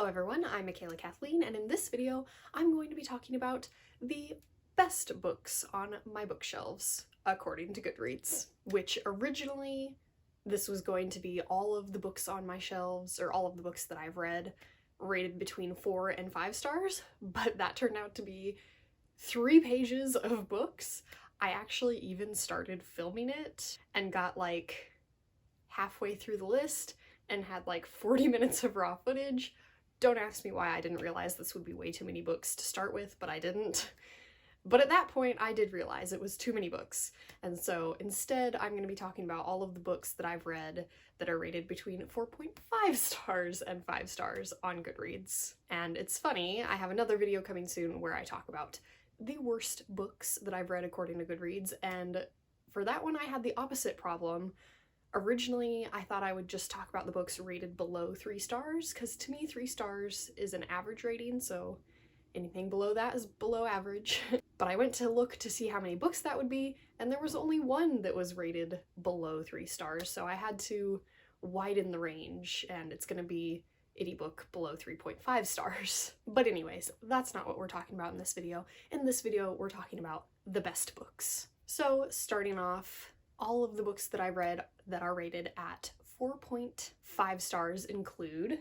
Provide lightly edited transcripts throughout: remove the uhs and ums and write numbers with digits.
Hello everyone, I'm Michaela Kathleen, and in this video I'm going to be talking about the best books on my bookshelves according to Goodreads, which originally this was going to be all of the books on my shelves, or all of the books that I've read, rated between 4 and 5 stars, but that turned out to be 3 pages of books. I actually even started filming it and got like halfway through the list and had like 40 minutes of raw footage. Don't ask me why I didn't realize this would be way too many books to start with, but I didn't. But at that point, I did realize it was too many books. And so instead, I'm going to be talking about all of the books that I've read that are rated between 4.5 stars and 5 stars on Goodreads. And it's funny, I have another video coming soon where I talk about the worst books that I've read according to Goodreads, and for that one I had the opposite problem. Originally, I thought I would just talk about the books rated below 3 stars, because to me 3 stars is an average rating, so anything below that is below average. But I went to look to see how many books that would be, and there was only one that was rated below 3 stars, so I had to widen the range, and it's gonna be any book below 3.5 stars. But anyways, that's not what we're talking about in this video. In this video, we're talking about the best books. So starting off, all of the books that I read that are rated at 4.5 stars include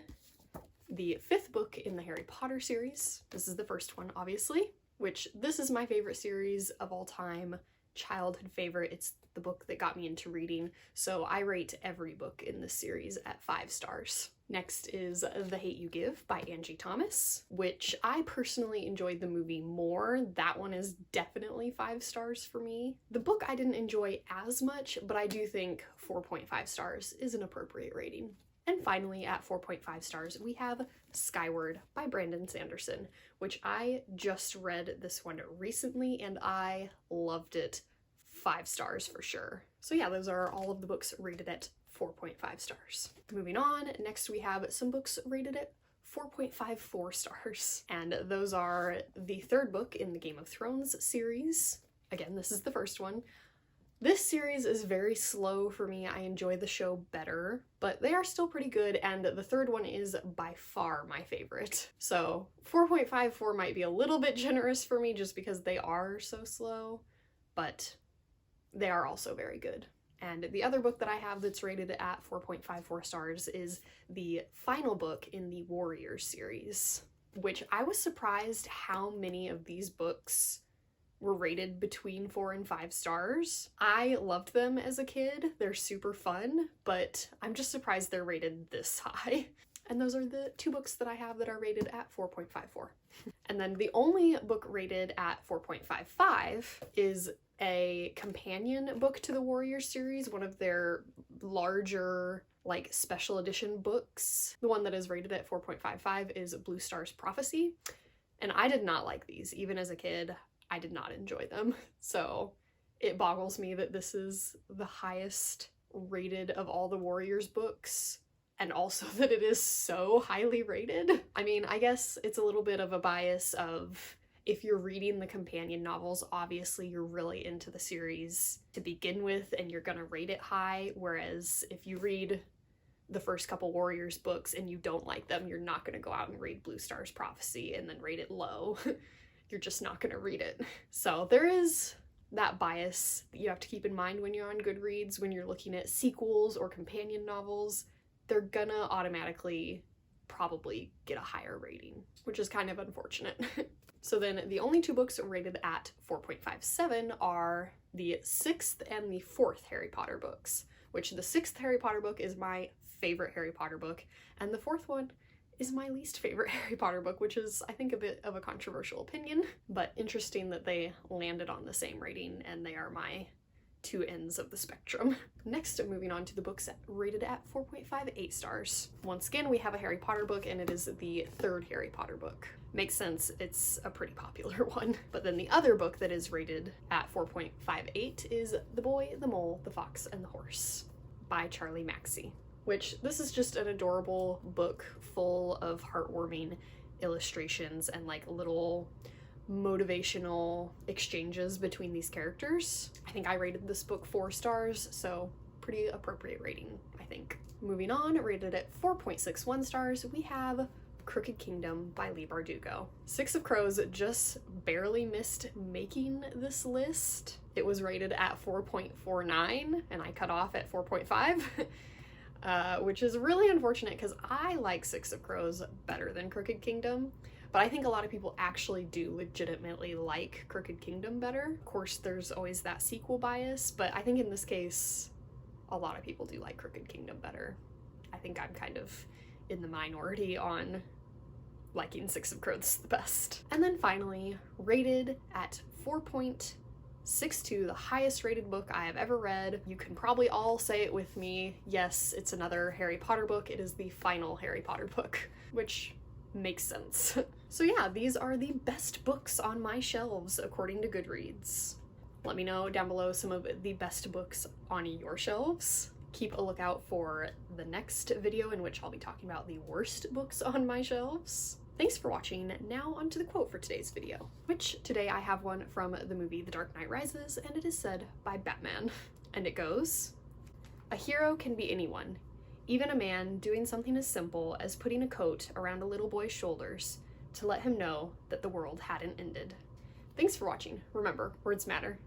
the 5th book in the Harry Potter series. This is the first one, obviously, which this is my favorite series of all time, childhood favorite. It's the book that got me into reading, so I rate every book in this series at 5 stars. Next is The Hate U Give by Angie Thomas, which I personally enjoyed the movie more. That one is definitely 5 stars for me. The book I didn't enjoy as much, but I do think 4.5 stars is an appropriate rating. And finally, at 4.5 stars, we have Skyward by Brandon Sanderson, which I just read this one recently and I loved it. 5 stars for sure. So yeah, those are all of the books rated at 4.5 stars. Moving on, next we have some books rated at 4.54 stars. And those are the 3rd book in the Game of Thrones series. Again, this is the first one. This series is very slow for me. I enjoy the show better, but they are still pretty good, and the 3rd one is by far my favorite. So 4.54 might be a little bit generous for me just because they are so slow, but they are also very good. And the other book that I have that's rated at 4.54 stars is the final book in the Warriors series, which I was surprised how many of these books were rated between 4 and 5 stars. I loved them as a kid. They're super fun, but I'm just surprised they're rated this high. And those are the 2 books that I have that are rated at 4.54. And then the only book rated at 4.55 is a companion book to the Warriors series, one of their larger like special edition books. The one that is rated at 4.55 is Blue Star's Prophecy, and I did not like these. Even as a kid, I did not enjoy them, so it boggles me that this is the highest rated of all the Warriors books, and also that it is so highly rated. I mean, I guess it's a little bit of a bias of, if you're reading the companion novels, obviously you're really into the series to begin with and you're gonna rate it high, whereas if you read the first couple Warriors books and you don't like them, you're not gonna go out and read Blue Star's Prophecy and then rate it low. You're just not gonna read it. So there is that bias that you have to keep in mind when you're on Goodreads, when you're looking at sequels or companion novels. They're gonna automatically probably get a higher rating, which is kind of unfortunate. So then the only 2 books rated at 4.57 are the 6th and the 4th Harry Potter books, which the 6th Harry Potter book is my favorite Harry Potter book, and the 4th one is my least favorite Harry Potter book, which is, I think, a bit of a controversial opinion, but interesting that they landed on the same rating and they are my 2 ends of the spectrum. Next, moving on to the books rated at 4.58 stars. Once again, we have a Harry Potter book, and it is the 3rd Harry Potter book. Makes sense, it's a pretty popular one. But then the other book that is rated at 4.58 is The Boy, the Mole, the Fox, and the Horse by Charlie Maxey, which this is just an adorable book full of heartwarming illustrations and like little motivational exchanges between these characters. I think I rated this book 4 stars, so pretty appropriate rating, I think. Moving on, rated at 4.61 stars, we have Crooked Kingdom by Leigh Bardugo. Six of Crows just barely missed making this list. It was rated at 4.49 and I cut off at 4.5, which is really unfortunate because I like Six of Crows better than Crooked Kingdom. But I think a lot of people actually do legitimately like Crooked Kingdom better. Of course, there's always that sequel bias, but I think in this case, a lot of people do like Crooked Kingdom better. I think I'm kind of in the minority on liking Six of Crows the best. And then finally, rated at 4.62, the highest rated book I have ever read. You can probably all say it with me. Yes, it's another Harry Potter book. It is the final Harry Potter book, which makes sense. So yeah, these are the best books on my shelves according to Goodreads. Let me know down below some of the best books on your shelves. Keep a lookout for the next video in which I'll be talking about the worst books on my shelves. Thanks for watching. Now onto the quote for today's video, which today I have one from the movie The Dark Knight Rises, and it is said by Batman. And it goes, "A hero can be anyone, even a man doing something as simple as putting a coat around a little boy's shoulders to let him know that the world hadn't ended." Thanks for watching. Remember, words matter.